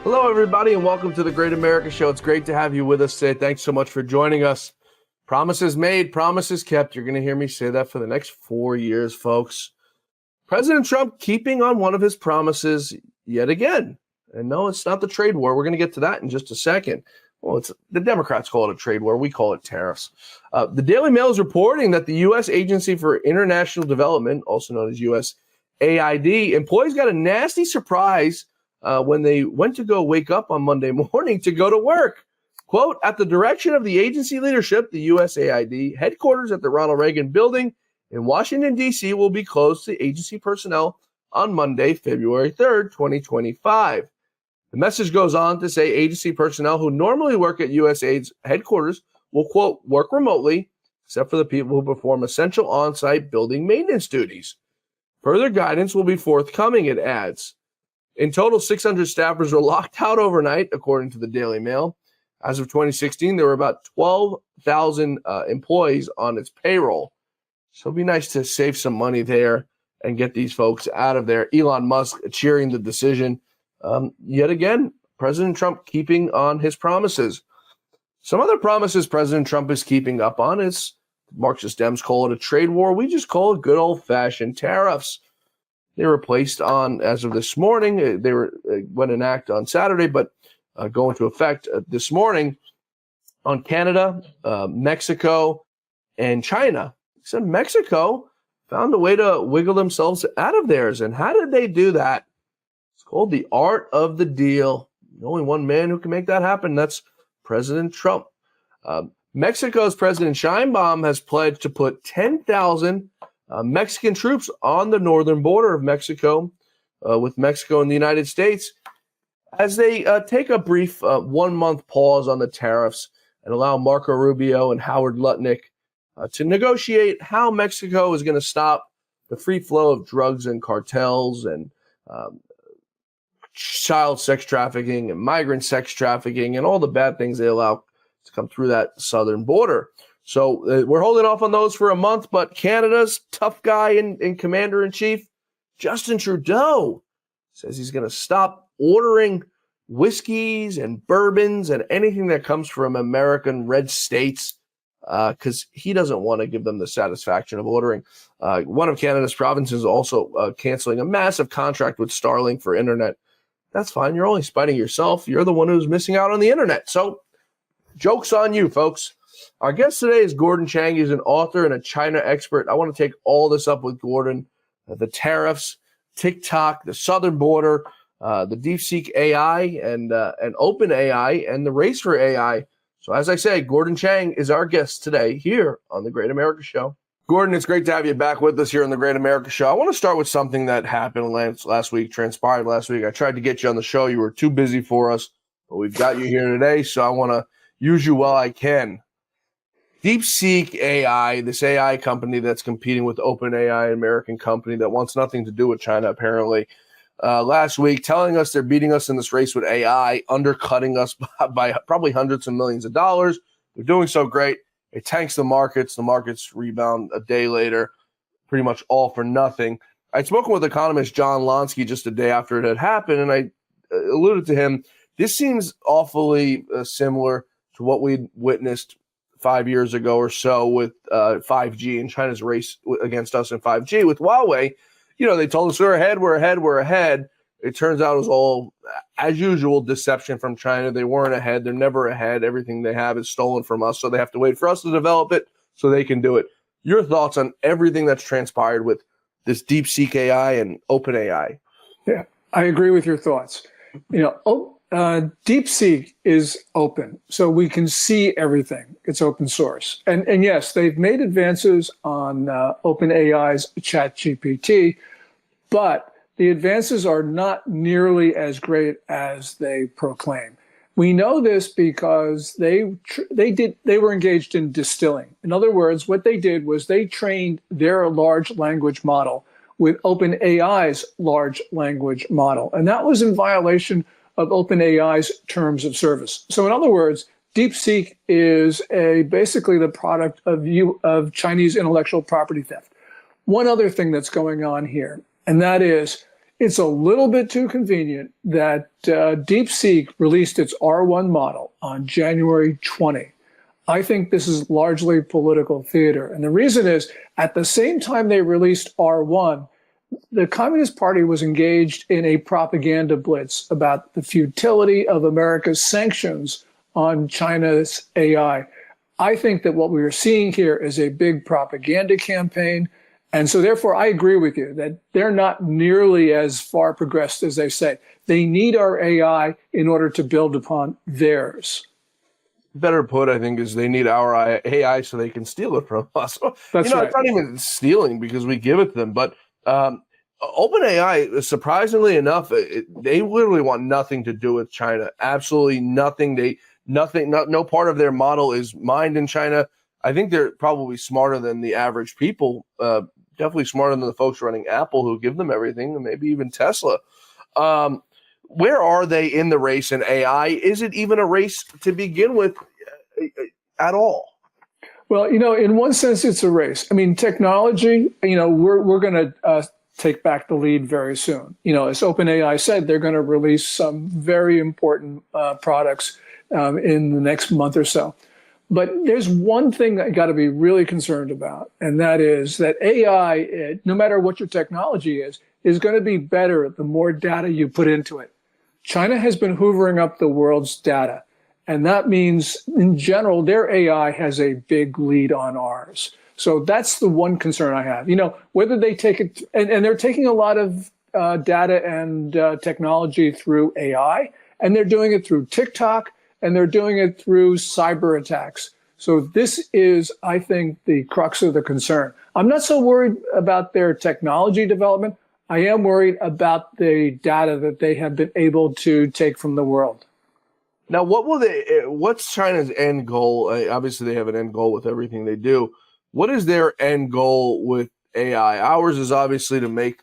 Hello, everybody, and welcome to the Great America Show. It's great to have you with us today. Thanks so much for joining us. Promises made, promises kept. You're going to hear me say that for the next 4 years, folks. President Trump keeping on one of his promises yet again. And no, it's not the trade war. We're going to get to that in just a second. Well, it's the Democrats call it a trade war. We call it tariffs. The Daily Mail is reporting that the U.S. Agency for International Development, also known as USAID, employees got a nasty surprise when they went to go wake up on Monday morning to go to work. Quote, at the direction of the agency leadership, the USAID headquarters at the Ronald Reagan building in Washington, D.C. will be closed to agency personnel on Monday, February 3rd, 2025. The message goes on to say agency personnel who normally work at USAID's headquarters will, quote, work remotely, except for the people who perform essential on-site building maintenance duties. Further guidance will be forthcoming, it adds. In total, 600 staffers were locked out overnight, according to the Daily Mail. As of 2016, there were about 12,000 employees on its payroll. So it'd be nice to save some money there and get these folks out of there. Elon Musk cheering the decision. Yet again, President Trump keeping on his promises. Some other promises President Trump is keeping up on is Marxist Dems call it a trade war. We just call it good old-fashioned tariffs. They were placed on, as of this morning, they went in act on Saturday, but go into effect this morning on Canada, Mexico, and China. Except Mexico found a way to wiggle themselves out of theirs. And how did they do that? It's called the art of the deal. Only one man who can make that happen. That's President Trump. Mexico's President Sheinbaum has pledged to put 10,000 Mexican troops on the northern border of Mexico with Mexico and the United States as they take a brief 1-month pause on the tariffs and allow Marco Rubio and Howard Lutnick to negotiate how Mexico is going to stop the free flow of drugs and cartels and child sex trafficking and migrant sex trafficking and all the bad things they allow to come through that southern border. So we're holding off on those for a month, but Canada's tough guy and commander-in-chief, Justin Trudeau, says he's going to stop ordering whiskeys and bourbons and anything that comes from American red states because he doesn't want to give them the satisfaction of ordering. One of Canada's provinces also canceling a massive contract with Starlink for internet. That's fine. You're only spiting yourself. You're the one who's missing out on the internet. So joke's on you, folks. Our guest today is Gordon Chang. He's an author and a China expert. I want to take all this up with Gordon, the tariffs, TikTok, the southern border, the DeepSeek AI and open AI and the race for AI. So as I say, Gordon Chang is our guest today here on the Great America Show. Gordon, it's great to have you back with us here on the Great America Show. I want to start with something that happened last week, transpired last week. I tried to get you on the show. You were too busy for us, but we've got you here today, so I want to use you while I can. DeepSeek AI, this AI company that's competing with OpenAI, an American company that wants nothing to do with China, apparently, last week, telling us they're beating us in this race with AI, undercutting us by probably hundreds of millions of dollars. They're doing so great. It tanks the markets. The markets rebound a day later, pretty much all for nothing. I'd spoken with economist John Lonsky just a day after it had happened, and I alluded to him. This seems awfully similar to what we'd witnessed 5 years ago or so with 5G and China's race against us in 5G with Huawei. You know, they told us we're ahead. It turns out it was all, as usual, deception from China. They weren't ahead. They're never ahead. Everything they have is stolen from us, so they have to wait for us to develop it so they can do it. Your thoughts on everything that's transpired with this DeepSeek AI and OpenAI? Yeah, I agree with your thoughts. You know, DeepSeek is open, so we can see everything. It's open source. And yes, they've made advances on OpenAI's ChatGPT, but the advances are not nearly as great as they proclaim. We know this because they were engaged in distilling. In other words, what they did was they trained their large language model with OpenAI's large language model, and that was in violation of OpenAI's terms of service. So in other words, DeepSeek is basically the product of Chinese intellectual property theft. one other thing that's going on here, and that is it's a little bit too convenient that DeepSeek released its R1 model on January 20. I think this is largely political theater. And the reason is, at the same time they released R1, the Communist Party was engaged in a propaganda blitz about the futility of America's sanctions on China's AI. I think that what we are seeing here is a big propaganda campaign. And so therefore, I agree with you that they're not nearly as far progressed as they say. They need our AI in order to build upon theirs. Better put, I think, is they need our AI so they can steal it from us. That's right. It's not even stealing because we give it to them, but OpenAI, surprisingly enough, they literally want nothing to do with China. Absolutely nothing. No part of their model is mined in China. I think they're probably smarter than the average people, definitely smarter than the folks running Apple who give them everything, and maybe even Tesla. Where are they in the race in AI? Is it even a race to begin with at all? Well, in one sense, it's a race. I mean, technology, we're going to take back the lead very soon. As OpenAI said, they're going to release some very important products in the next month or so. But there's one thing that you got to be really concerned about, and that is that AI, no matter what your technology is going to be better the more data you put into it. China has been hoovering up the world's data, and that means, in general, their AI has a big lead on ours. So that's the one concern I have. Whether they take it, and they're taking a lot of data and technology through AI, and they're doing it through TikTok, and they're doing it through cyber attacks. So this is, I think, the crux of the concern. I'm not so worried about their technology development. I am worried about the data that they have been able to take from the world. Now, what's China's end goal? Obviously, they have an end goal with everything they do. What is their end goal with AI? Ours is obviously to make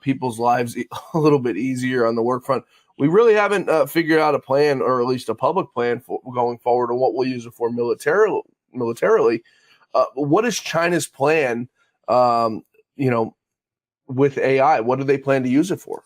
people's lives a little bit easier on the work front. We really haven't figured out a plan, or at least a public plan for going forward, on what we'll use it for militarily. What is China's plan, with AI? What do they plan to use it for?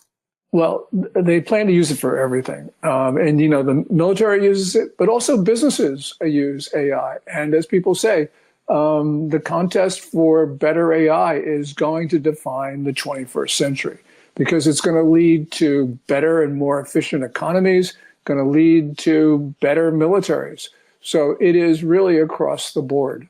Well, they plan to use it for everything. The military uses it, but also businesses use AI. And as people say, the contest for better AI is going to define the 21st century, because it's going to lead to better and more efficient economies, going to lead to better militaries. So it is really across the board.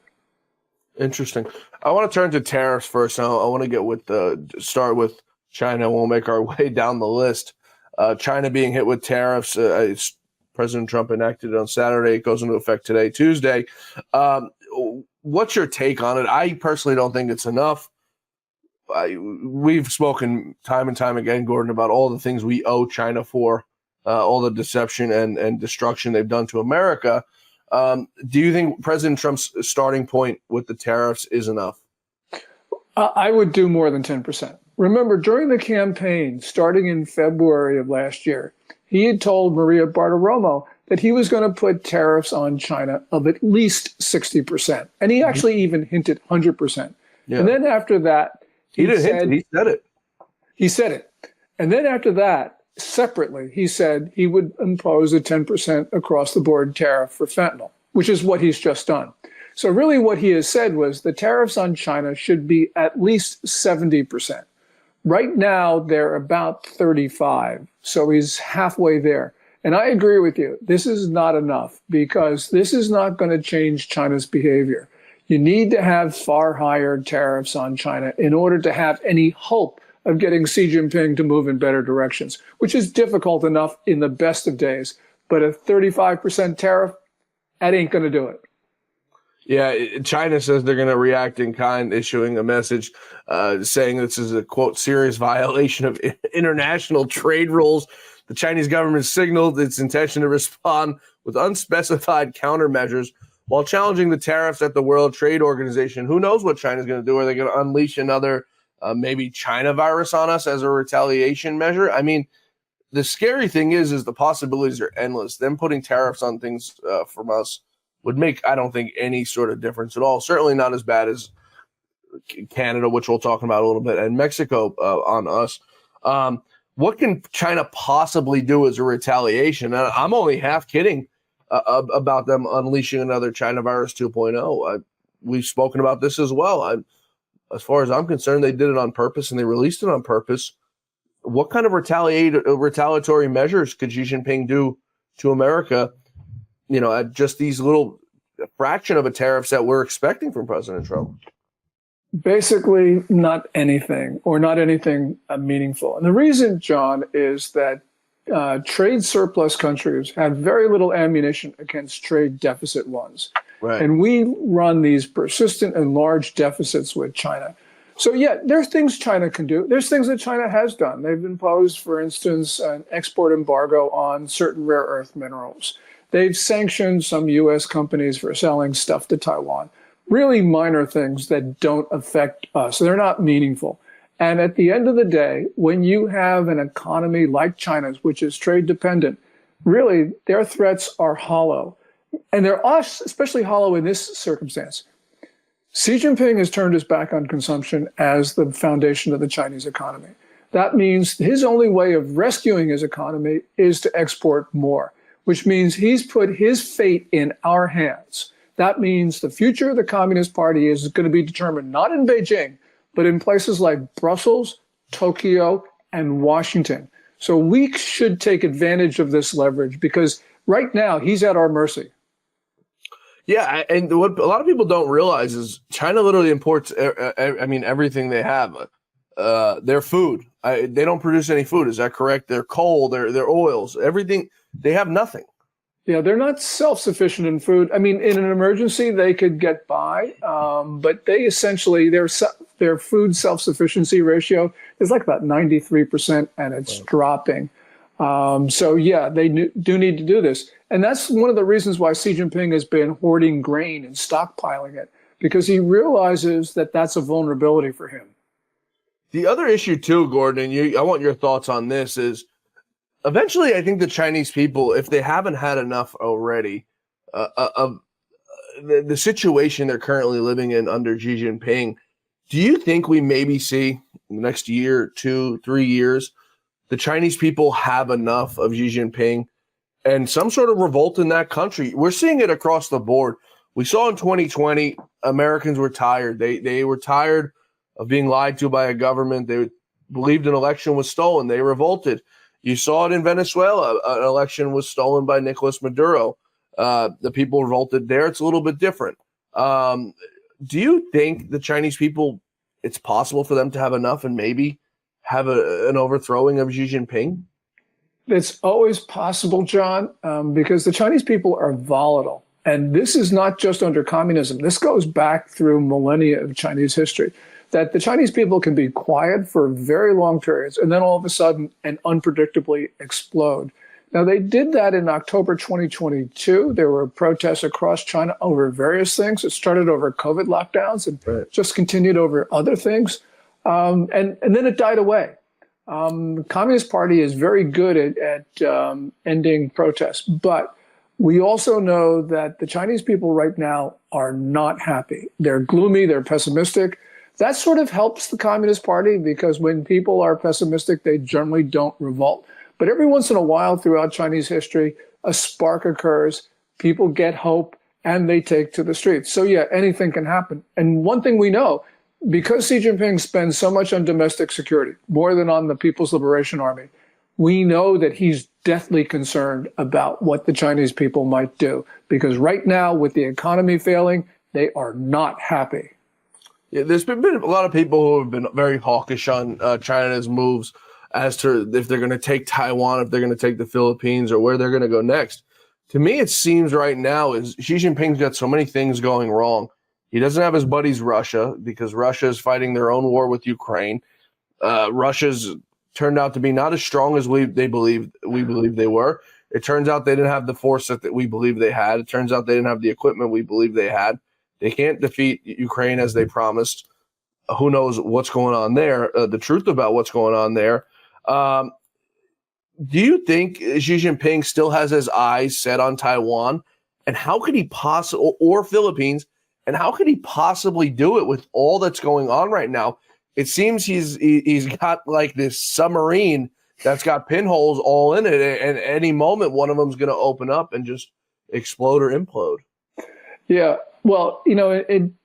Interesting. I want to turn to tariffs first. I want to start with China. We'll make our way down the list. China being hit with tariffs. President Trump enacted it on Saturday. It goes into effect today, Tuesday. What's your take on it? I personally don't think it's enough. We've spoken time and time again, Gordon, about all the things we owe China for, all the deception and destruction they've done to America. Do you think President Trump's starting point with the tariffs is enough? I would do more than 10%. Remember, during the campaign, starting in February of last year, he had told Maria Bartiromo that he was going to put tariffs on China of at least 60%. And he actually even hinted 100%. Yeah. And then after that, he said it. He said it. And then after that, separately, he said he would impose a 10% across the board tariff for fentanyl, which is what he's just done. So really what he has said was the tariffs on China should be at least 70%. Right now, they're about 35. So he's halfway there. And I agree with you. This is not enough, because this is not going to change China's behavior. You need to have far higher tariffs on China in order to have any hope of getting Xi Jinping to move in better directions, which is difficult enough in the best of days. But a 35% tariff, that ain't going to do it. Yeah, China says they're going to react in kind, issuing a message saying this is a, quote, serious violation of international trade rules. The Chinese government signaled its intention to respond with unspecified countermeasures while challenging the tariffs at the World Trade Organization. Who knows what China's going to do? Are they going to unleash another maybe China virus on us as a retaliation measure? I mean, the scary thing is the possibilities are endless. Them putting tariffs on things from us would make, I don't think, any sort of difference at all. Certainly not as bad as Canada, which we'll talk about a little bit, and Mexico on us. What can China possibly do as a retaliation? And I'm only half kidding about them unleashing another China virus 2.0. We've spoken about this as well. As far as I'm concerned, they did it on purpose and they released it on purpose. What kind of retaliatory measures could Xi Jinping do to America, at just these little fraction of a tariffs that we're expecting from President Trump? Basically, not anything, or not anything meaningful. And the reason, John, is that trade surplus countries have very little ammunition against trade deficit ones. Right. And we run these persistent and large deficits with China. So, yeah, there's things China can do. There's things that China has done. They've imposed, for instance, an export embargo on certain rare earth minerals. They've sanctioned some U.S. companies for selling stuff to Taiwan. Really minor things that don't affect us. They're not meaningful. And at the end of the day, when you have an economy like China's, which is trade dependent, really their threats are hollow. And they're especially hollow in this circumstance. Xi Jinping has turned his back on consumption as the foundation of the Chinese economy. That means his only way of rescuing his economy is to export more, which means he's put his fate in our hands. That means the future of the Communist Party is going to be determined not in Beijing, but in places like Brussels, Tokyo, and Washington. So we should take advantage of this leverage because right now he's at our mercy. Yeah, and what a lot of people don't realize is China literally imports, everything they have. Their food. They don't produce any food. Is that correct? Their coal, their oils, everything. They have nothing. Yeah, they're not self-sufficient in food. I mean, in an emergency, they could get by, but they essentially, their food self-sufficiency ratio is like about 93%, and it's dropping. So, yeah, they do need to do this. And that's one of the reasons why Xi Jinping has been hoarding grain and stockpiling it, because he realizes that that's a vulnerability for him. The other issue, too, Gordon, and I want your thoughts on this, is eventually, I think the Chinese people, if they haven't had enough already of the situation they're currently living in under Xi Jinping, do you think we maybe see in the next year, 2, 3 years, the Chinese people have enough of Xi Jinping and some sort of revolt in that country? We're seeing it across the board. We saw in 2020, Americans were tired. They were tired of being lied to by a government. They believed an election was stolen. They revolted. You saw it in Venezuela. An election was stolen by Nicolas Maduro. The people revolted there. It's a little bit different. Do you think the Chinese people, it's possible for them to have enough and maybe have an overthrowing of Xi Jinping? It's always possible, John, because the Chinese people are volatile. And this is not just under communism. This goes back through millennia of Chinese history, that the Chinese people can be quiet for very long periods and then all of a sudden and unpredictably explode. Now, they did that in October 2022. There were protests across China over various things. It started over COVID lockdowns and just continued over other things. And then it died away. The Communist Party is very good at ending protests, but we also know that the Chinese people right now are not happy. They're gloomy, they're pessimistic. That sort of helps the Communist Party because when people are pessimistic, they generally don't revolt. But every once in a while throughout Chinese history, a spark occurs, people get hope, and they take to the streets. So yeah, anything can happen. And one thing we know, because Xi Jinping spends so much on domestic security, more than on the People's Liberation Army, we know that he's deathly concerned about what the Chinese people might do. Because right now, with the economy failing, they are not happy. Yeah, there's been a lot of people who have been very hawkish on China's moves as to if they're going to take Taiwan, if they're going to take the Philippines, or where they're going to go next. To me, it seems right now is Xi Jinping's got so many things going wrong. He doesn't have his buddies Russia because Russia is fighting their own war with Ukraine. Russia's turned out to be not as strong as we believe they were. It turns out they didn't have the force that we believe they had. It turns out they didn't have the equipment we believe they had. They can't defeat Ukraine as they promised. Who knows what's going on there, the truth about what's going on there. Do you think Xi Jinping still has his eyes set on Taiwan? And how could he possibly, or Philippines, And how could he possibly do it with all that's going on right now? It seems he's got like this submarine that's got pinholes all in it, and at any moment one of them's going to open up and just explode or implode. Yeah, well,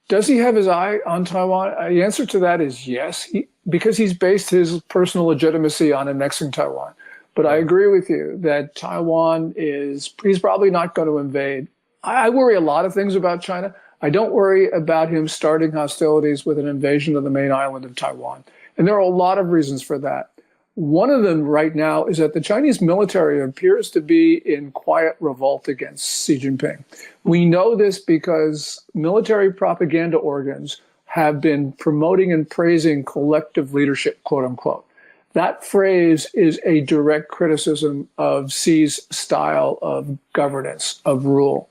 does he have his eye on Taiwan? The answer to that is yes, because he's based his personal legitimacy on annexing Taiwan. But I agree with you that Taiwan he's probably not going to invade. I worry a lot of things about China. I don't worry about him starting hostilities with an invasion of the main island of Taiwan. And there are a lot of reasons for that. One of them right now is that the Chinese military appears to be in quiet revolt against Xi Jinping. We know this because military propaganda organs have been promoting and praising collective leadership, quote unquote. That phrase is a direct criticism of Xi's style of governance, of rule.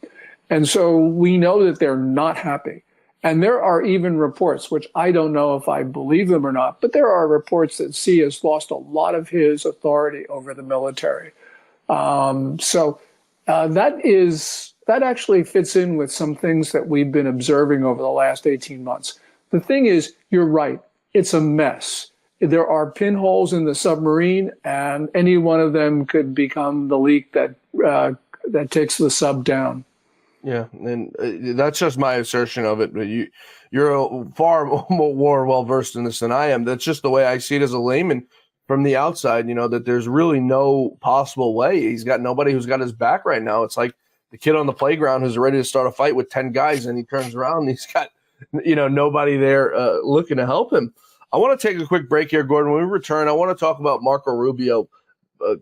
And so we know that they're not happy. And there are even reports, which I don't know if I believe them or not, but there are reports that Xi has lost a lot of his authority over the military. That actually fits in with some things that we've been observing over the last 18 months. The thing is, you're right, it's a mess. There are pinholes in the submarine, and any one of them could become the leak that takes the sub down. Yeah, and that's just my assertion of it. But you're far more well-versed in this than I am. That's just the way I see it as a layman from the outside, that there's really no possible way. He's got nobody who's got his back right now. It's like the kid on the playground who's ready to start a fight with 10 guys, and he turns around and he's got, nobody there looking to help him. I want to take a quick break here, Gordon. When we return, I want to talk about Marco Rubio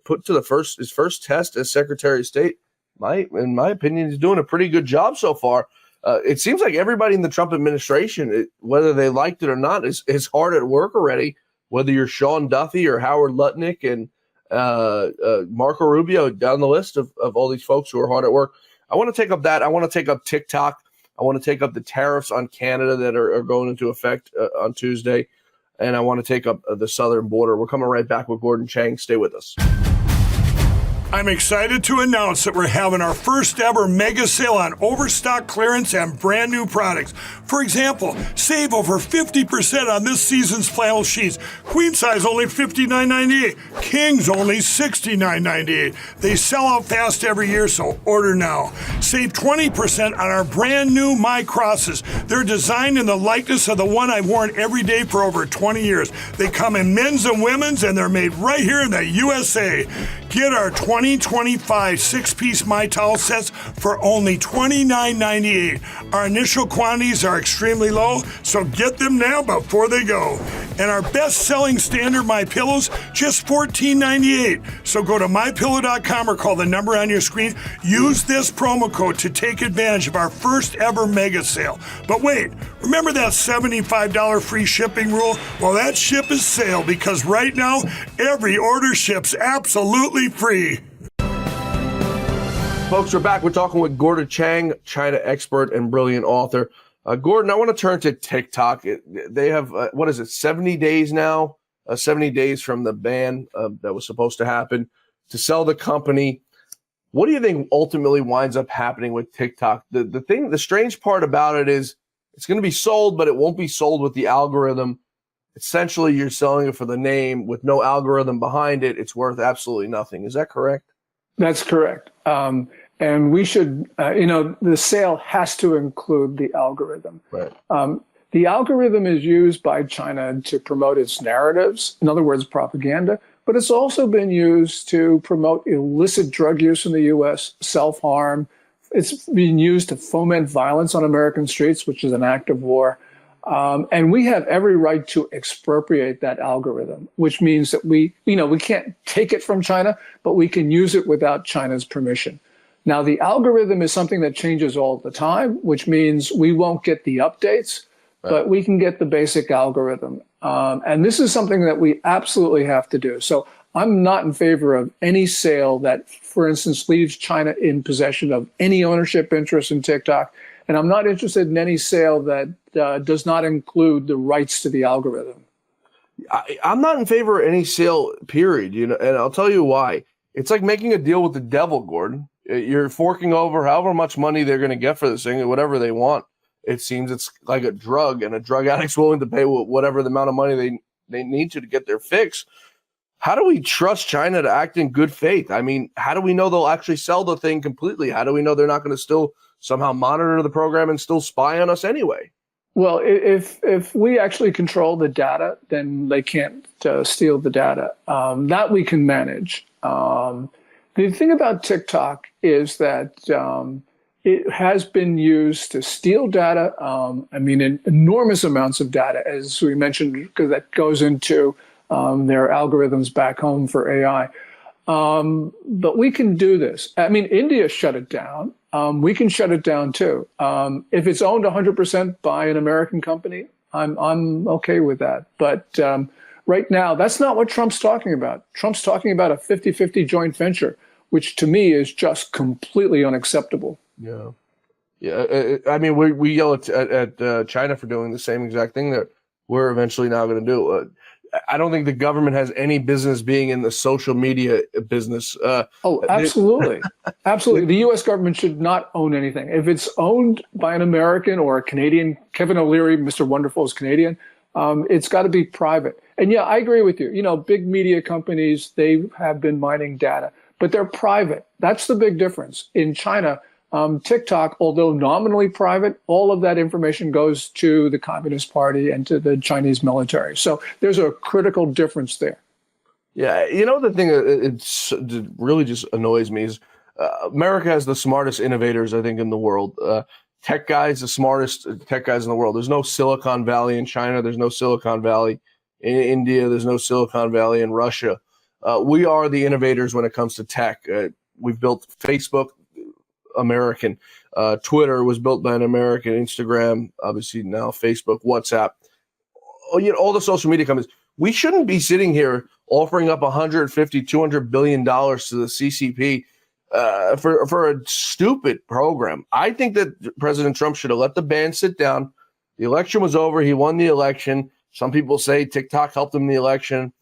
put to his first test as Secretary of State. In my opinion, he's doing a pretty good job so far. It seems like everybody in the Trump administration, whether they liked it or not, is hard at work already, whether you're Sean Duffy or Howard Lutnick and Marco Rubio down the list of all these folks who are hard at work. I want to take up that. I want to take up TikTok. I want to take up the tariffs on Canada that are going into effect on Tuesday. And I want to take up the southern border. We're coming right back with Gordon Chang. Stay with us. I'm excited to announce that we're having our first ever mega sale on overstock clearance and brand new products. For example, save over 50% on this season's flannel sheets. Queen size only $59.98. Kings only $69.98. They sell out fast every year, so order now. Save 20% on our brand new My Crosses. They're designed in the likeness of the one I've worn every day for over 20 years. They come in men's and women's, and they're made right here in the USA. Get our 2025 six-piece My Towel sets for only $29.98. Our initial quantities are extremely low, so get them now before they go. And our best-selling standard My Pillows, just $14.98. So go to MyPillow.com or call the number on your screen. Use this promo code to take advantage of our first ever mega sale. But wait, remember that $75 free shipping rule? Well, that ship is sailed because right now, every order ships absolutely free. Folks, we're back. We're talking with Gordon Chang, China expert and brilliant author. Gordon, I want to turn to TikTok. They have, 70 days now? 70 days from the ban that was supposed to happen to sell the company. What do you think ultimately winds up happening with TikTok? The strange part about it is it's going to be sold, but it won't be sold with the algorithm. Essentially, you're selling it for the name with no algorithm behind it. It's worth absolutely nothing. Is that correct? That's correct. And we should, the sale has to include the algorithm. Right. The algorithm is used by China to promote its narratives, in other words, propaganda, but it's also been used to promote illicit drug use in the U.S., self-harm. It's been used to foment violence on American streets, which is an act of war. And we have every right to expropriate that algorithm, which means that we can't take it from China, but we can use it without China's permission. Now, the algorithm is something that changes all the time, which means we won't get the updates, but we can get the basic algorithm. And this is something that we absolutely have to do. So I'm not in favor of any sale that, for instance, leaves China in possession of any ownership interest in TikTok. And I'm not interested in any sale that does not include the rights to the algorithm. I'm not in favor of any sale, period. And I'll tell you why. It's like making a deal with the devil, Gordon. You're forking over however much money they're going to get for this thing, whatever they want. it seems it's like a drug, and a drug addict's willing to pay whatever the amount of money they need to get their fix. How do we trust China to act in good faith? I mean, how do we know they'll actually sell the thing completely? How do we know they're not going to still somehow monitor the program and still spy on us anyway? Well, if we actually control the data, then they can't steal the data. That we can manage. The thing about TikTok is that it has been used to steal data. I mean, enormous amounts of data, as we mentioned, because that goes into their algorithms back home for AI. But we can do this. I mean, India shut it down. We can shut it down too. If it's owned 100% by an American company, I'm okay with that. But right now, that's not what Trump's talking about. Trump's talking about a 50-50 joint venture, which to me is just completely unacceptable. Yeah. Yeah. I mean, we yell at China for doing the same exact thing that we're eventually now going to do. I don't think the government has any business being in the social media business. Absolutely. Absolutely. The U.S. government should not own anything. If it's owned by an American or a Canadian, Kevin O'Leary, Mr. Wonderful is Canadian, it's got to be private. And yeah, I agree with you. You know, big media companies, they have been mining data, but they're private. That's the big difference. In China, TikTok, although nominally private, all of that information goes to the Communist Party and to the Chinese military. So there's a critical difference there. Yeah, you know, the thing that really just annoys me is America has the smartest innovators, I think, in the world. Tech guys, the smartest tech guys in the world. There's no Silicon Valley in China. There's no Silicon Valley in India. There's no Silicon Valley in Russia. We are the innovators when it comes to tech. We've built Facebook, American. Twitter was built by an American. Instagram, obviously now Facebook, WhatsApp. You know, all the social media companies. We shouldn't be sitting here offering up $150, $200 billion to the CCP for a stupid program. I think that President Trump should have let the band sit down. The election was over. He won the election. Some people say TikTok helped him in the election.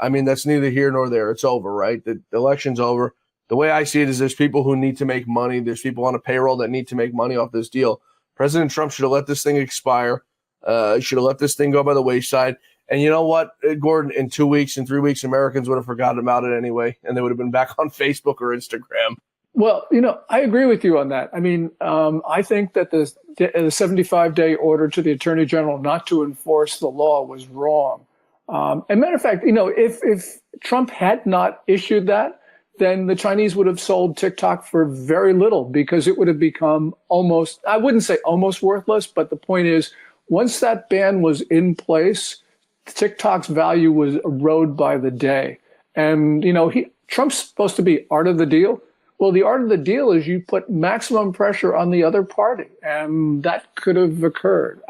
I mean, that's neither here nor there. It's over, right? The election's over. The way I see it is there's people who need to make money. There's people on a payroll that need to make money off this deal. President Trump should have let this thing expire. Should have let this thing go by the wayside. And you know what, Gordon, in 2 weeks, in 3 weeks, Americans would have forgotten about it anyway, and they would have been back on Facebook or Instagram. Well, you know, I agree with you on that. I mean, I think that the 75-day order to the Attorney General not to enforce the law was wrong. And matter of fact, you know, if Trump had not issued that, then the Chinese would have sold TikTok for very little because it would have become almost, I wouldn't say almost worthless, but the point is, once that ban was in place, TikTok's value was eroded by the day. And, you know, Trump's supposed to be art of the deal. Well, the art of the deal is you put maximum pressure on the other party, and that could have occurred.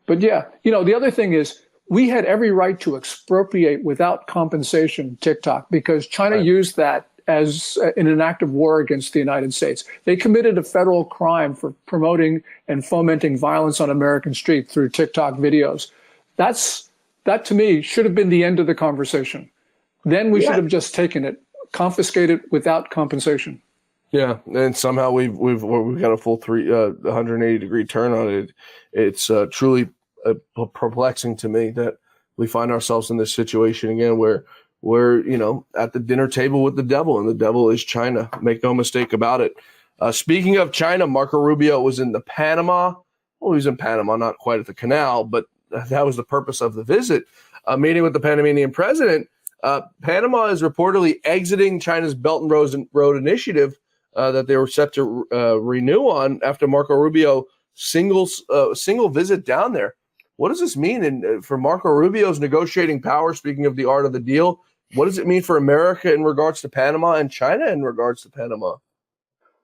But yeah, you know, the other thing is, we had every right to expropriate without compensation TikTok because China used that as in an act of war against the United States. They committed a federal crime for promoting and fomenting violence on American streets through TikTok videos. That to me should have been the end of the conversation. Then we should have just taken it, confiscated without compensation. Yeah, and somehow we've got a full 180-degree turn on it. It's truly perplexing to me that we find ourselves in this situation again where we're, you know, at the dinner table with the devil, and the devil is China. Make no mistake about it. Speaking of China, Marco Rubio was in Panama. Well, he was in Panama, not quite at the canal, but that was the purpose of the visit. Meeting with the Panamanian president. Panama is reportedly exiting China's Belt and Road Initiative that they were set to renew on after Marco Rubio single visit down there. What does this mean for Marco Rubio's negotiating power? Speaking of the art of the deal, what does it mean for America in regards to Panama and China in regards to Panama?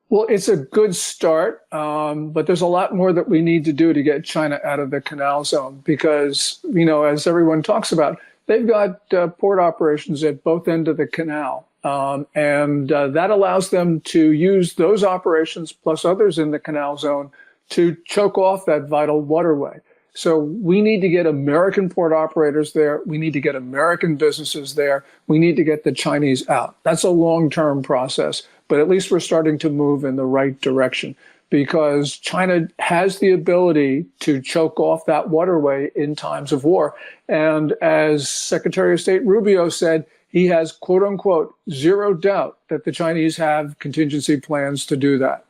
Well, it's a good start, but there's a lot more that we need to do to get China out of the canal zone because, you know, as everyone talks about, they've got port operations at both ends of the canal. And that allows them to use those operations plus others in the canal zone to choke off that vital waterway. So we need to get American port operators there. We need to get American businesses there. We need to get the Chinese out. That's a long-term process, but at least we're starting to move in the right direction. because China has the ability to choke off that waterway in times of war. And as Secretary of State Rubio said, he has, quote unquote, zero doubt that the Chinese have contingency plans to do that.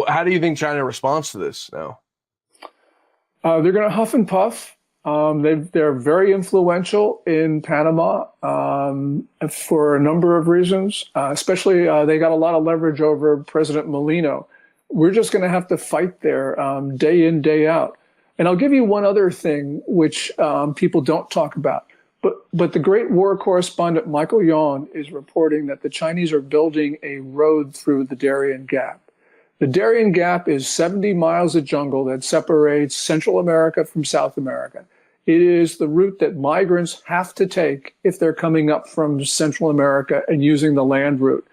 How do you think China responds to this now? They're going to huff and puff. They're very influential in Panama for a number of reasons, especially they got a lot of leverage over President Molino. We're just going to have to fight there day in, day out. And I'll give you one other thing which people don't talk about. But the great war correspondent Michael Yon is reporting that the Chinese are building a road through the Darien Gap. The Darien Gap is 70 miles of jungle that separates Central America from South America. It is the route that migrants have to take if they're coming up from Central America and using the land route.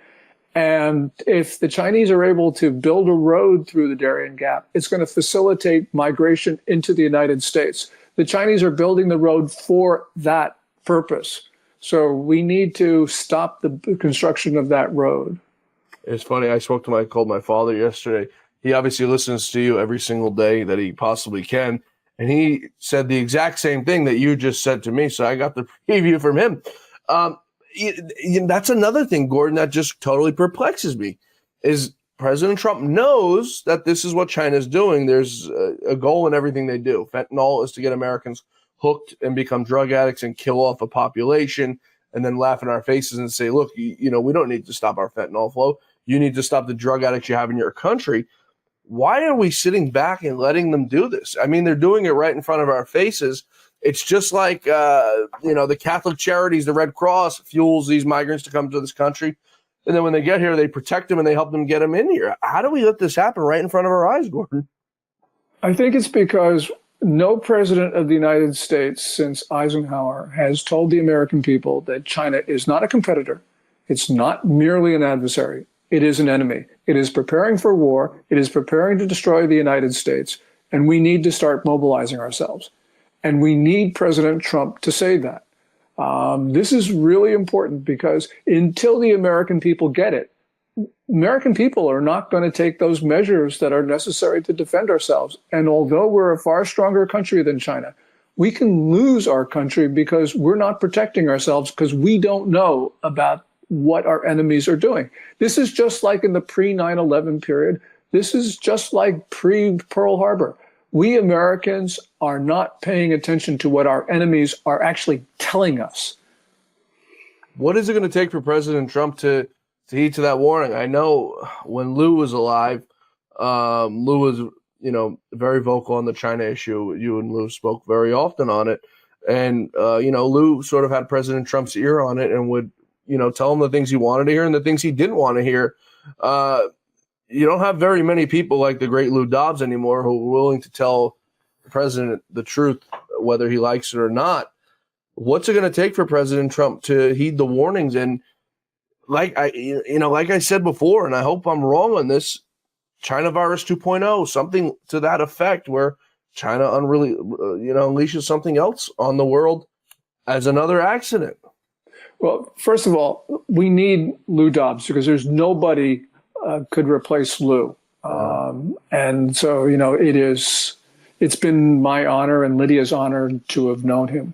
And if the Chinese are able to build a road through the Darien Gap, it's going to facilitate migration into the United States. The Chinese are building the road for that purpose. So we need to stop the construction of that road. It's funny. I called my father yesterday. He obviously listens to you every single day that he possibly can. And he said the exact same thing that you just said to me. So I got the preview from him. That's another thing, Gordon, that just totally perplexes me is President Trump knows that this is what China's doing. There's a goal in everything they do. Fentanyl is to get Americans hooked and become drug addicts and kill off a population and then laugh in our faces and say, look, we don't need to stop our fentanyl flow. You need to stop the drug addicts you have in your country. Why are we sitting back and letting them do this? I mean, they're doing it right in front of our faces. It's just like, the Catholic Charities, the Red Cross fuels these migrants to come to this country. And then when they get here, they protect them and they help them get them in here. How do we let this happen right in front of our eyes, Gordon? I think it's because no president of the United States since Eisenhower has told the American people that China is not a competitor. It's not merely an adversary. It is an enemy. It is preparing for war. It is preparing to destroy the United States. And we need to start mobilizing ourselves. And we need President Trump to say that. This is really important because until the American people get it, American people are not going to take those measures that are necessary to defend ourselves. And although we're a far stronger country than China, we can lose our country because we're not protecting ourselves because we don't know about what our enemies are doing. This is just like in the pre-9/11 period. This is just like pre-Pearl Harbor. We Americans are not paying attention to what our enemies are actually telling us. What is it going to take for President Trump to heed to that warning? I know when Lou was alive, Lou was, very vocal on the China issue. You and Lou spoke very often on it. And, Lou sort of had President Trump's ear on it and would, tell him the things he wanted to hear and the things he didn't want to hear. You don't have very many people like the great Lou Dobbs anymore who are willing to tell the president the truth, whether he likes it or not. What's it going to take for President Trump to heed the warnings? And like I said before, and I hope I'm wrong on this, China virus 2.0, something to that effect, where China unleashes something else on the world as another accident. Well, first of all, we need Lou Dobbs because there's nobody could replace Lou. And so, it's been my honor and Lydia's honor to have known him.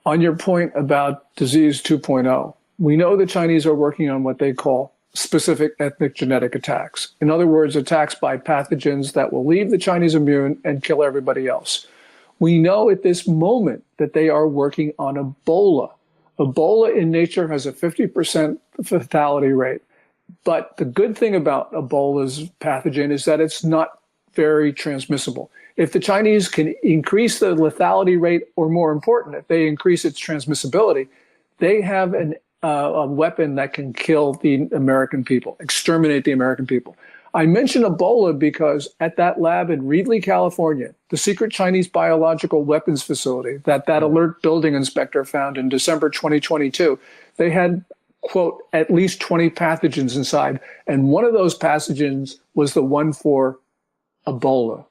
On your point about disease 2.0, we know the Chinese are working on what they call specific ethnic genetic attacks. In other words, attacks by pathogens that will leave the Chinese immune and kill everybody else. We know at this moment that they are working on Ebola. Ebola in nature has a 50% fatality rate. But the good thing about Ebola's pathogen is that it's not very transmissible. If the Chinese can increase the lethality rate, or more important, if they increase its transmissibility, they have a weapon that can kill the American people, exterminate the American people. I mention Ebola because at that lab in Reedley, California, the secret Chinese biological weapons facility that alert building inspector found in December 2022, they had, quote, at least 20 pathogens inside. And one of those pathogens was the one for Ebola.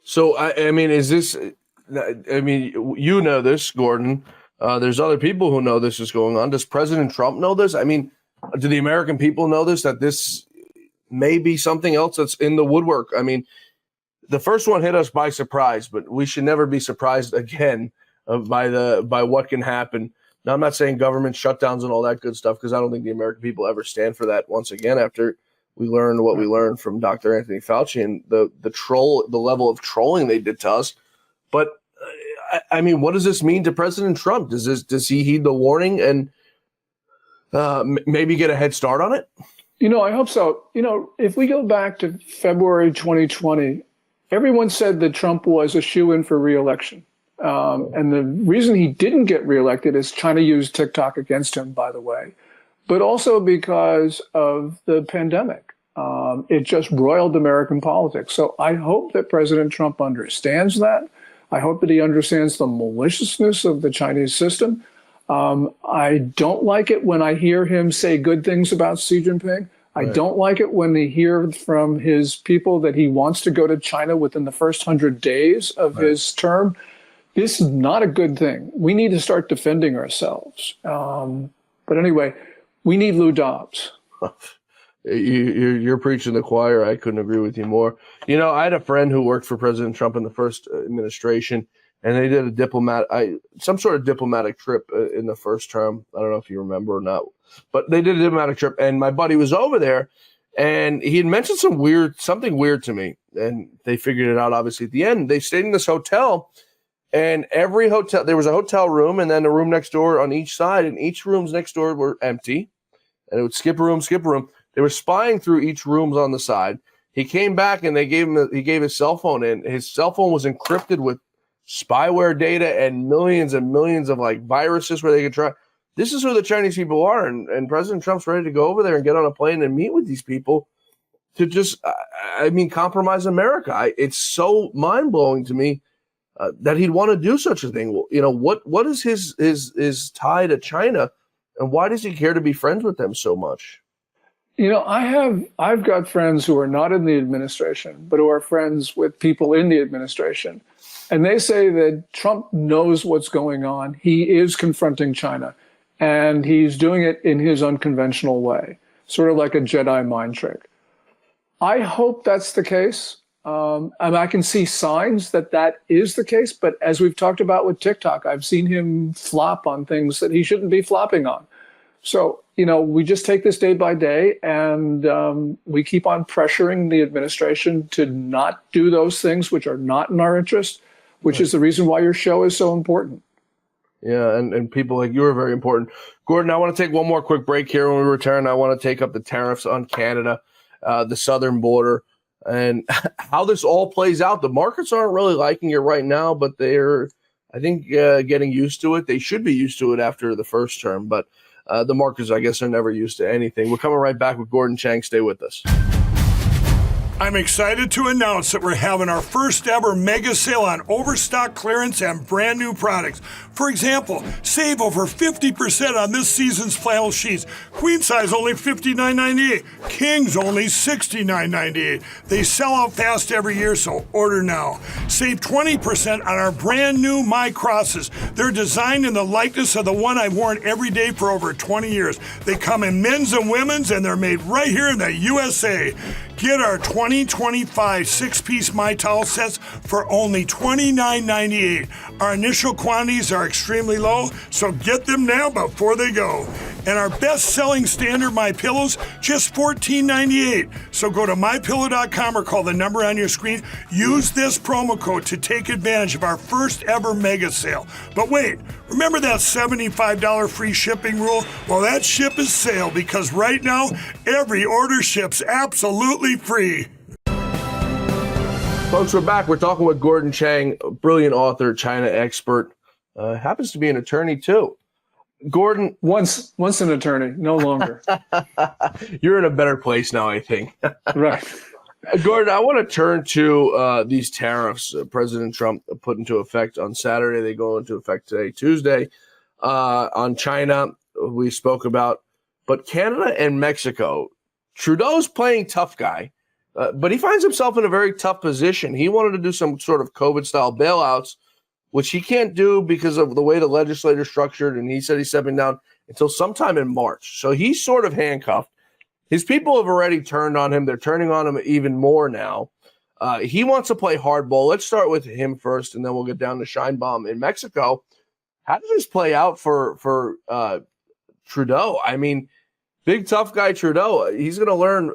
So, is this, you know this, Gordon. There's other people who know this is going on. Does President Trump know this? Do the American people know this, that this may be something else that's in the woodwork. I mean, the first one hit us by surprise, but we should never be surprised again by what can happen. Now, I'm not saying government shutdowns and all that good stuff, because I don't think the American people ever stand for that once again after we learned what we learned from Dr. Anthony Fauci and the level of trolling they did to us. But I mean, what does this mean to President Trump? Does he heed the warning and maybe get a head start on it? I hope so. If we go back to February 2020, everyone said that Trump was a shoo-in for re-election. And the reason he didn't get reelected is China used TikTok against him, by the way, but also because of the pandemic. It just roiled American politics. So I hope that President Trump understands that. I hope that he understands the maliciousness of the Chinese system. I don't like it when I hear him say good things about Xi Jinping. I don't like it when they hear from his people that he wants to go to China within the first 100 days of his term. This is not a good thing. We need to start defending ourselves. But anyway, we need Lou Dobbs. You're preaching the choir. I couldn't agree with you more. I had a friend who worked for President Trump in the first administration, and they did some sort of diplomatic trip in the first term. I don't know if you remember or not, but they did a diplomatic trip, and my buddy was over there, and he had mentioned something weird to me, and they figured it out obviously at the end. They stayed in this hotel, and every hotel, there was a hotel room and then a room next door on each side, and each rooms next door were empty, and it would skip a room. They were spying through each rooms on the side. He came back and he gave his cell phone in. His cell phone was encrypted with spyware data and millions of like viruses where they could try. This is who the Chinese people are, and President Trump's ready to go over there and get on a plane and meet with these people to just, compromise America. It's so mind blowing to me that he'd want to do such a thing. What is his tie to China, and why does he care to be friends with them so much? I've got friends who are not in the administration, but who are friends with people in the administration. And they say that Trump knows what's going on. He is confronting China, and he's doing it in his unconventional way, sort of like a Jedi mind trick. I hope that's the case. I can see signs that is the case. But as we've talked about with TikTok, I've seen him flop on things that he shouldn't be flopping on. So, we just take this day by day, and we keep on pressuring the administration to not do those things which are not in our interest, which is the reason why your show is so important. Yeah, and people like you are very important. Gordon, I want to take one more quick break here. When we return, I want to take up the tariffs on Canada, the southern border, and how this all plays out. The markets aren't really liking it right now, but they're, I think, getting used to it. They should be used to it after the first term, but the markets, I guess, are never used to anything. We're coming right back with Gordon Chang. Stay with us. I'm excited to announce that we're having our first ever mega sale on overstock clearance and brand new products. For example, save over 50% on this season's flannel sheets. Queen size only $59.98. Kings only $69.98. They sell out fast every year, so order now. Save 20% on our brand new My Crosses. They're designed in the likeness of the one I've worn every day for over 20 years. They come in men's and women's, and they're made right here in the USA. Get our 2025 six-piece My Towel sets for only $29.98. Our initial quantities are extremely low, so get them now before they go. And our best-selling standard My Pillows, just $14.98. So go to MyPillow.com or call the number on your screen. Use this promo code to take advantage of our first ever mega sale. But wait, remember that $75 free shipping rule? Well, that ship is sailed, because right now, every order ships absolutely free. Folks, we're back. We're talking with Gordon Chang, a brilliant author, China expert. Happens to be an attorney, too. Gordon. Once an attorney, no longer. You're in a better place now, I think. Right. Gordon, I want to turn to these tariffs President Trump put into effect on Saturday. They go into effect today, Tuesday, on China. We spoke about, but Canada and Mexico, Trudeau's playing tough guy, but he finds himself in a very tough position. He wanted to do some sort of COVID-style bailouts, which he can't do because of the way the legislature is structured, and he said he's stepping down until sometime in March. So he's sort of handcuffed. His people have already turned on him. They're turning on him even more now. He wants to play hardball. Let's start with him first, and then we'll get down to Scheinbaum in Mexico. How does this play out for Trudeau? I mean, big tough guy Trudeau. He's going to learn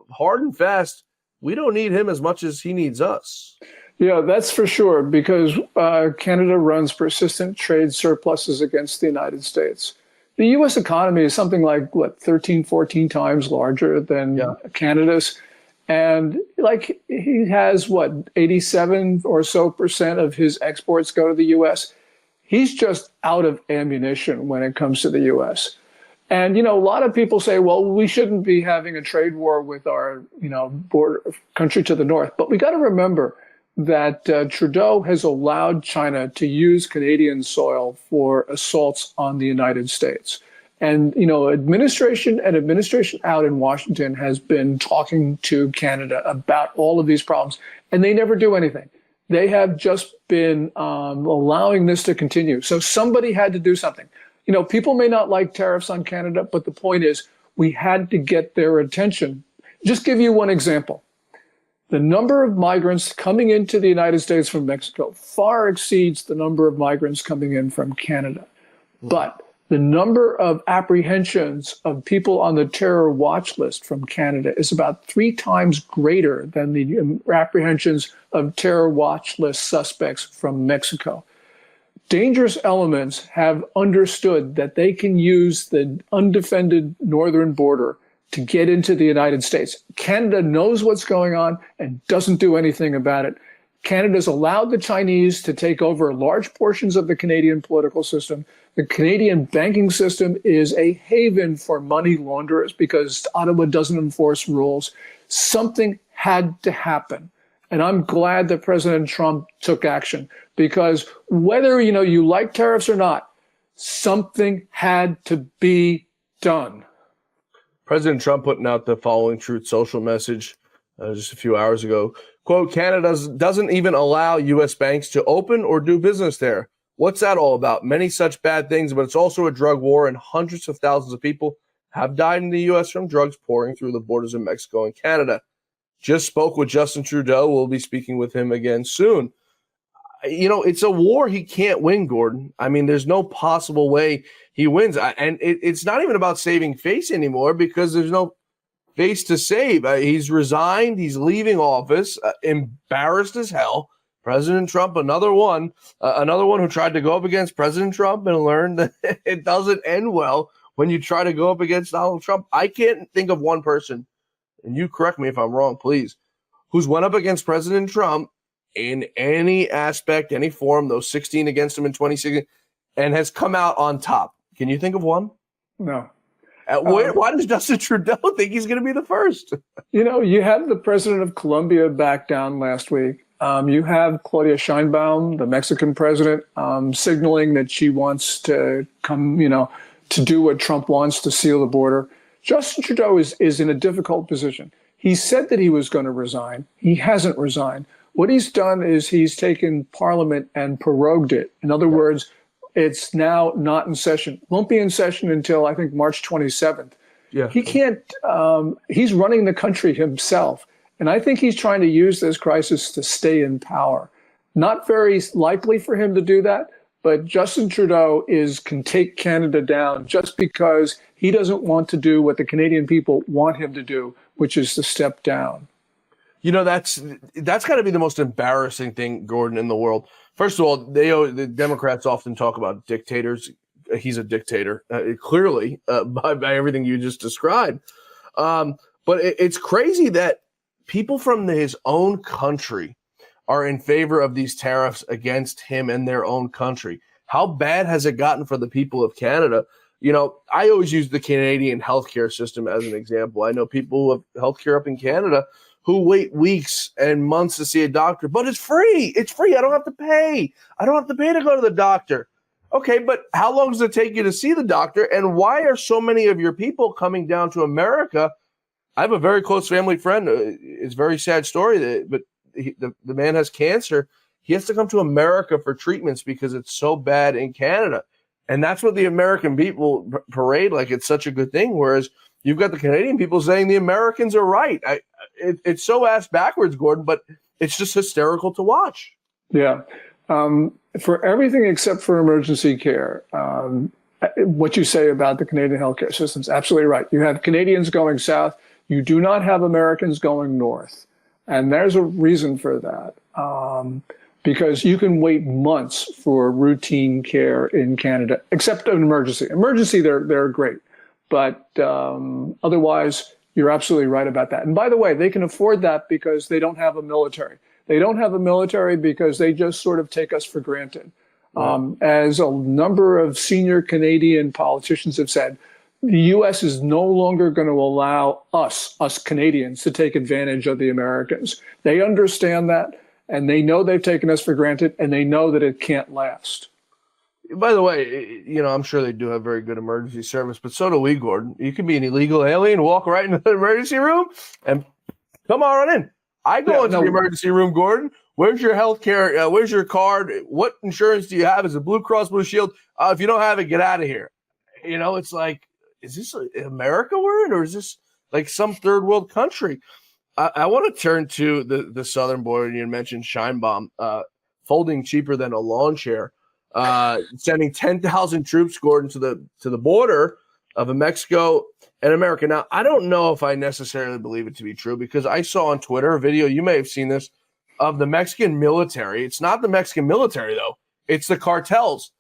hard and fast. We don't need him as much as he needs us. Yeah, that's for sure, because Canada runs persistent trade surpluses against the United States. The U.S. economy is something like, 13, 14 times larger than Canada's. And like he has 87 or so % of his exports go to the U.S. He's just out of ammunition when it comes to the U.S. And, a lot of people say, well, we shouldn't be having a trade war with our, border country to the north. But we got to remember that Trudeau has allowed China to use Canadian soil for assaults on the United States. And, administration out in Washington has been talking to Canada about all of these problems, and they never do anything. They have just been allowing this to continue. So somebody had to do something. People may not like tariffs on Canada, but the point is we had to get their attention. Just give you one example. The number of migrants coming into the United States from Mexico far exceeds the number of migrants coming in from Canada. But the number of apprehensions of people on the terror watch list from Canada is about 3 times greater than the apprehensions of terror watch list suspects from Mexico. Dangerous elements have understood that they can use the undefended northern border to get into the United States. Canada knows what's going on and doesn't do anything about it. Canada's allowed the Chinese to take over large portions of the Canadian political system. The Canadian banking system is a haven for money launderers because Ottawa doesn't enforce rules. Something had to happen. And I'm glad that President Trump took action, because whether you like tariffs or not, something had to be done. President Trump putting out the following Truth Social message just a few hours ago. Quote, Canada doesn't even allow U.S. banks to open or do business there. What's that all about? Many such bad things, but it's also a drug war, and hundreds of thousands of people have died in the U.S. from drugs pouring through the borders of Mexico and Canada. Just spoke with Justin Trudeau. We'll be speaking with him again soon. It's a war he can't win, Gordon. I mean, there's no possible way he wins. And it's not even about saving face anymore, because there's no face to save. He's resigned. He's leaving office, embarrassed as hell. President Trump, another one who tried to go up against President Trump and learned that it doesn't end well when you try to go up against Donald Trump. I can't think of one person, and you correct me if I'm wrong, please, who's went up against President Trump in any aspect, any form, those 16 against him in 2016, and has come out on top. Can you think of one? No. Why does Justin Trudeau think he's going to be the first? You have the president of Colombia back down last week. You have Claudia Sheinbaum, the Mexican president, signaling that she wants to come, to do what Trump wants, to seal the border. Justin Trudeau is in a difficult position. He said that he was going to resign. He hasn't resigned. What he's done is he's taken Parliament and prorogued it. In other words, it's now not in session. Won't be in session until, I think, March 27th. Yeah. He can't, he's running the country himself. And I think he's trying to use this crisis to stay in power. Not very likely for him to do that, but Justin Trudeau can take Canada down just because he doesn't want to do what the Canadian people want him to do, which is to step down. That's got to be the most embarrassing thing, Gordon, in the world. First of all, the Democrats often talk about dictators. He's a dictator, clearly, by everything you just described. But it's crazy that people from his own country are in favor of these tariffs against him and their own country. How bad has it gotten for the people of Canada? I always use the Canadian healthcare system as an example. I know people who have healthcare up in Canada who wait weeks and months to see a doctor, but it's free. It's free. I don't have to pay. I don't have to pay to go to the doctor. Okay, but how long does it take you to see the doctor? And why are so many of your people coming down to America? I have a very close family friend. It's a very sad story, but the man has cancer. He has to come to America for treatments because it's so bad in Canada. And that's what the American people parade like it's such a good thing. Whereas, you've got the Canadian people saying the Americans are right. It's so ass backwards, Gordon, but it's just hysterical to watch. Yeah. For everything except for emergency care, what you say about the Canadian healthcare system is absolutely right. You have Canadians going south. You do not have Americans going north. And there's a reason for that. Because you can wait months for routine care in Canada, except an emergency. Emergency, they're great. But otherwise, you're absolutely right about that. And by the way, they can afford that because they don't have a military. They don't have a military because they just sort of take us for granted. As a number of senior Canadian politicians have said, the U.S. is no longer going to allow us Canadians, to take advantage of the Americans. They understand that, and they know they've taken us for granted, and they know that it can't last. By the way, I'm sure they do have very good emergency service, but so do we, Gordon. You can be an illegal alien, walk right into the emergency room, and come on in. I go into the emergency room, Gordon. Where's your health care? Where's your card? What insurance do you have? Is it Blue Cross Blue Shield? If you don't have it, get out of here. It's like, is this America we're in, or is this like some third world country? I want to turn to the southern border. You mentioned Scheinbaum, folding cheaper than a lawn chair, sending 10,000 troops, Gordon, to the border of Mexico and America. Now, I don't know if I necessarily believe it to be true, because I saw on Twitter a video, you may have seen this, of the Mexican military. It's not the Mexican military, though. It's the cartels.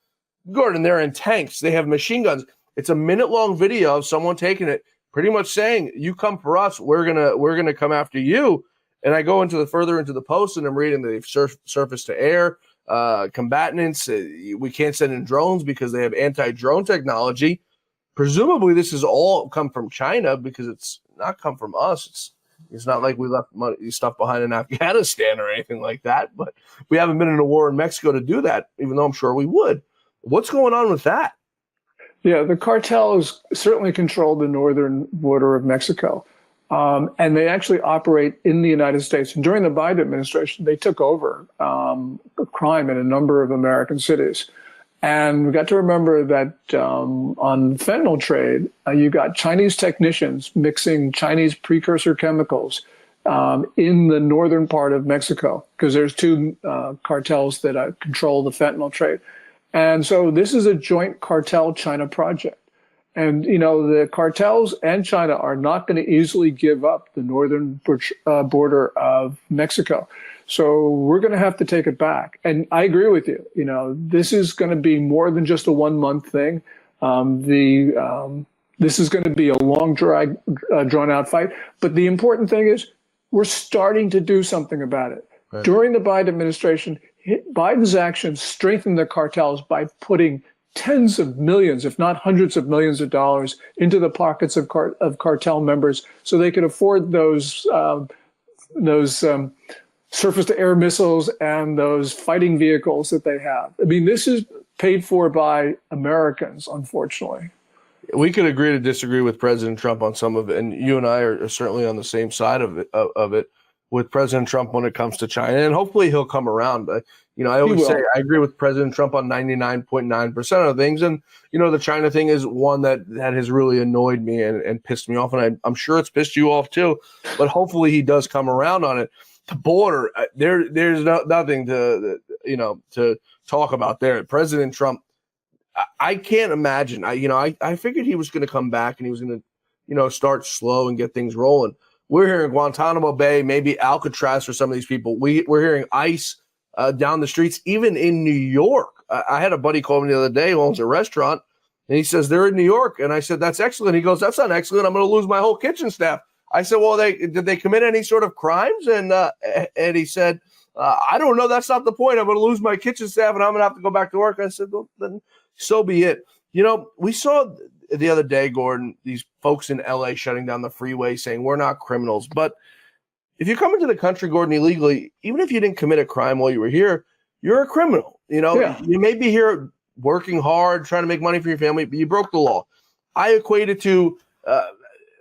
Gordon, they're in tanks. They have machine guns. It's a minute-long video of someone taking it, pretty much saying, you come for us, we're gonna come after you. And I go further into the post, and I'm reading that they've surface to air combatants. We can't send in drones because they have anti-drone technology. Presumably, this has all come from China, because it's not come from us. It's not like we left stuff behind in Afghanistan or anything like that. But we haven't been in a war in Mexico to do that, even though I'm sure we would. What's going on with that? Yeah, the cartels certainly control the northern border of Mexico. And they actually operate in the United States. And during the Biden administration, they took over crime in a number of American cities. And we got to remember that on fentanyl trade, you got Chinese technicians mixing Chinese precursor chemicals in the northern part of Mexico, because there's two cartels that control the fentanyl trade. And so this is a joint cartel-China project. And, the cartels and China are not going to easily give up the northern border of Mexico. So we're going to have to take it back. And I agree with you. This is going to be more than just a 1 month thing. This is going to be a long, drawn out fight. But the important thing is we're starting to do something about it. Right. During the Biden administration, Biden's actions strengthened the cartels by putting tens of millions, if not hundreds of millions of dollars into the pockets of cartel members so they could afford those surface-to-air missiles and those fighting vehicles that they have. I mean, this is paid for by Americans, unfortunately. We could agree to disagree with President Trump on some of it, and you and I are certainly on the same side of it with President Trump when it comes to China, and hopefully he'll come around. But, I always say I agree with President Trump on 99.9% of things, and, the China thing is one that has really annoyed me and pissed me off, and I'm sure it's pissed you off too, but hopefully he does come around on it. The border, there's nothing to talk about there. President Trump, I can't imagine. I figured he was going to come back and he was going to, start slow and get things rolling. We're hearing Guantanamo Bay, maybe Alcatraz for some of these people. We're hearing ICE down the streets, even in New York. I had a buddy call me the other day who owns a restaurant, and he says they're in New York. And I said, that's excellent. He goes, that's not excellent. I'm going to lose my whole kitchen staff. I said, well, did they commit any sort of crimes? And he said, I don't know. That's not the point. I'm going to lose my kitchen staff and I'm going to have to go back to work. I said, well, then so be it. We saw the other day, Gordon, these folks in LA shutting down the freeway saying we're not criminals. But if you come into the country, Gordon, illegally, even if you didn't commit a crime while you were here, you're a criminal. You may be here working hard, trying to make money for your family, but you broke the law. I equate it to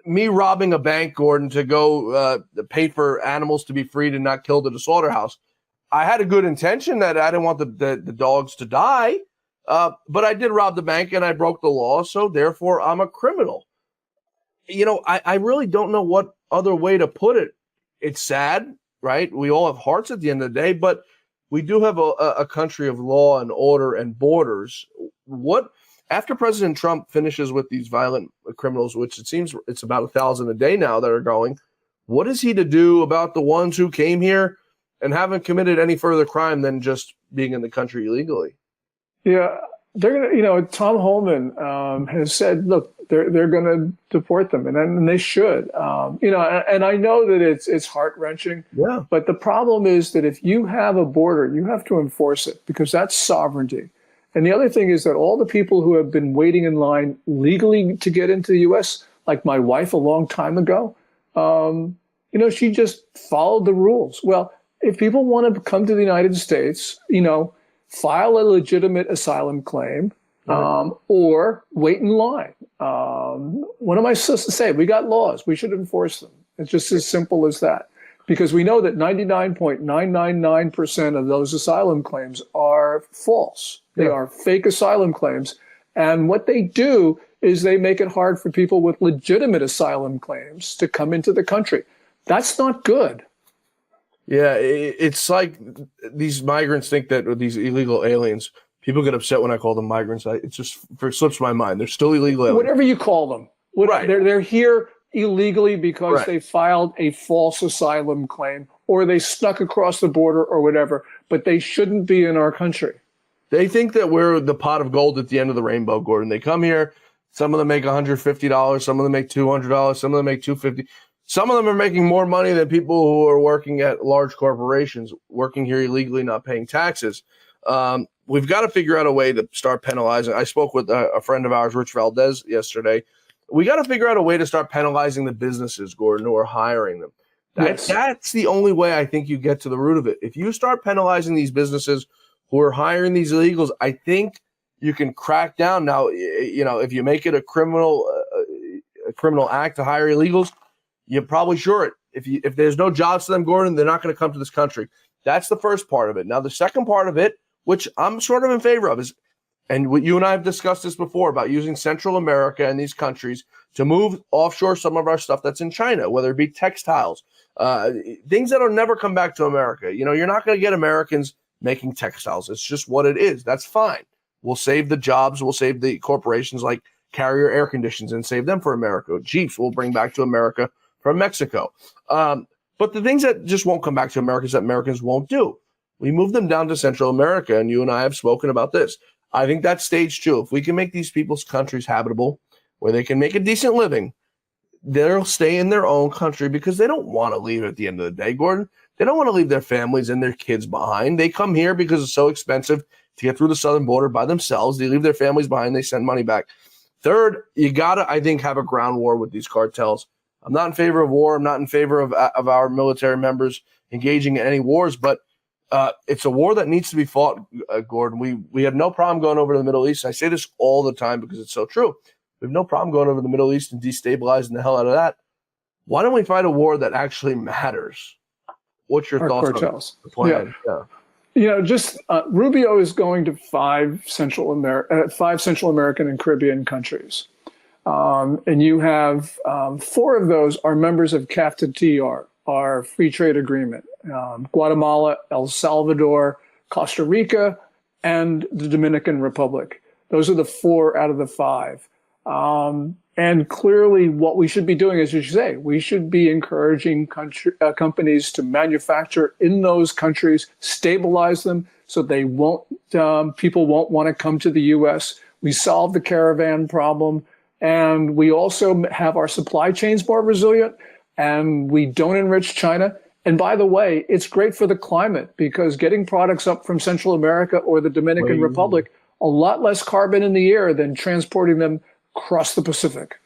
me robbing a bank, Gordon, to go pay for animals to be freed and not killed at a slaughterhouse. I had a good intention that I didn't want the dogs to die, but I did rob the bank and I broke the law, so therefore I'm a criminal. I really don't know what other way to put it. It's sad, right? We all have hearts at the end of the day, but we do have a country of law and order and borders. What after President Trump finishes with these violent criminals, which it seems it's about 1,000 a day now that are going, what is he to do about the ones who came here and haven't committed any further crime than just being in the country illegally? Yeah, they're gonna. Tom Holman has said, look, they're going to deport them, and they should. And I know that it's heart wrenching. Yeah. But the problem is that if you have a border, you have to enforce it because that's sovereignty. And the other thing is that all the people who have been waiting in line legally to get into the U.S., like my wife a long time ago, she just followed the rules. Well, if people want to come to the United States, file a legitimate asylum claim, or wait in line. What am I supposed to say? We got laws. We should enforce them. It's just as simple as that. Because we know that 99.999% of those asylum claims are false. They are fake asylum claims. And what they do is they make it hard for people with legitimate asylum claims to come into the country. That's not good. Yeah, it's like these migrants think that, or these illegal aliens, people get upset when I call them migrants. It just slips my mind. They're still illegal aliens. Whatever you call them. Right. They're here illegally because they filed a false asylum claim or they snuck across the border or whatever, but they shouldn't be in our country. They think that we're the pot of gold at the end of the rainbow, Gordon. They come here. Some of them make $150. Some of them make $200. Some of them make $250. Some of them are making more money than people who are working at large corporations, working here illegally, not paying taxes. We've got to figure out a way to start penalizing. I spoke with a friend of ours, Rich Valdez, yesterday. We got to figure out a way to start penalizing the businesses, Gordon, who are hiring them. That's the only way I think you get to the root of it. If you start penalizing these businesses who are hiring these illegals, I think you can crack down. Now, if you make it a criminal act to hire illegals, you probably sure it. If there's no jobs for them, Gordon, they're not going to come to this country. That's the first part of it. Now, the second part of it, which I'm sort of in favor of, is, and what you and I have discussed this before, about using Central America and these countries to move offshore some of our stuff that's in China, whether it be textiles, things that'll never come back to America. You're not going to get Americans making textiles. It's just what it is. That's fine. We'll save the jobs. We'll save the corporations like Carrier Air Conditions and save them for America. Jeeps we'll bring back to America from Mexico. But the things that just won't come back to America is that Americans won't do. We move them down to Central America, and you and I have spoken about this. I think that's stage two. If we can make these people's countries habitable, where they can make a decent living, they'll stay in their own country because they don't want to leave at the end of the day, Gordon. They don't want to leave their families and their kids behind. They come here because it's so expensive to get through the southern border by themselves. They leave their families behind. They send money back. Third, you got to, I think, have a ground war with these cartels. I'm not in favor of war. I'm not in favor of our military members engaging in any wars, but it's a war that needs to be fought, Gordon. We have no problem going over to the Middle East. I say this all the time because it's so true. We have no problem going over to the Middle East and destabilizing the hell out of that. Why don't we fight a war that actually matters? What's your thoughts cartels. on the plan? Rubio is going to five Central American and Caribbean countries. And you have four of those are members of CAFTA-TR, our free trade agreement. Guatemala, El Salvador, Costa Rica, and the Dominican Republic. Those are the four out of the five. And clearly what we should be doing, as you say, we should be encouraging companies to manufacture in those countries, stabilize them so they people won't want to come to the U.S. We solve the caravan problem. And we also have our supply chains more resilient, and we don't enrich China. And by the way, it's great for the climate because getting products up from Central America or the Dominican Republic, a lot less carbon in the air than transporting them across the Pacific.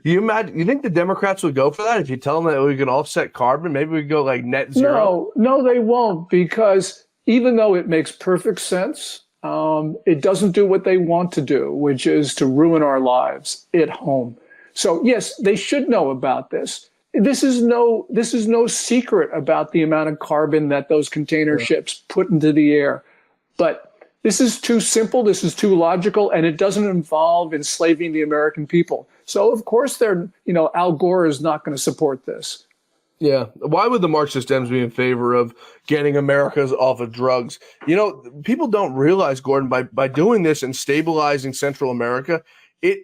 You think the Democrats would go for that if you tell them that we can offset carbon? Maybe we go like net zero? No, they won't, because even though it makes perfect sense, it doesn't do what they want to do, which is to ruin our lives at home. So yes, they should know about this. This is no secret about the amount of carbon that those container ships put into the air. But This is too simple. This is too logical, and it doesn't involve enslaving the American people. So, of course, Al Gore is not going to support this. Yeah. Why would the Marxist Dems be in favor of getting Americans off of drugs? People don't realize, Gordon, by doing this and stabilizing Central America, it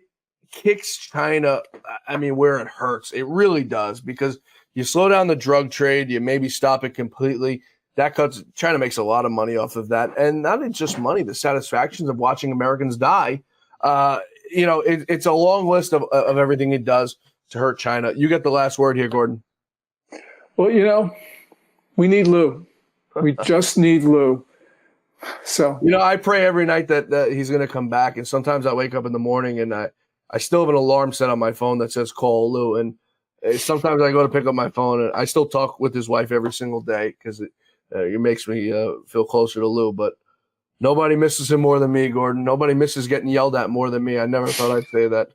kicks China, where it hurts. It really does, because you slow down the drug trade, you maybe stop it completely. China makes a lot of money off of that. And not just money, the satisfactions of watching Americans die. It's a long list of everything it does to hurt China. You get the last word here, Gordon. Well, we need Lou. We just need Lou. So, I pray every night that he's going to come back. And sometimes I wake up in the morning and I still have an alarm set on my phone that says call Lou. And sometimes I go to pick up my phone and I still talk with his wife every single day because it makes me feel closer to Lou. But nobody misses him more than me, Gordon. Nobody misses getting yelled at more than me. I never thought I'd say that.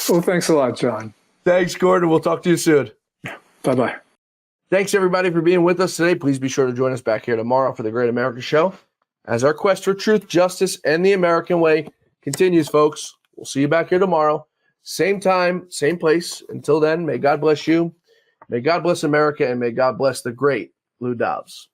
Well, thanks a lot, John. Thanks, Gordon. We'll talk to you soon. Bye-bye. Thanks, everybody, for being with us today. Please be sure to join us back here tomorrow for the Great America Show as our quest for truth, justice, and the American way continues, folks. We'll see you back here tomorrow. Same time, same place. Until then, may God bless you. May God bless America, and may God bless the great Lou Dobbs.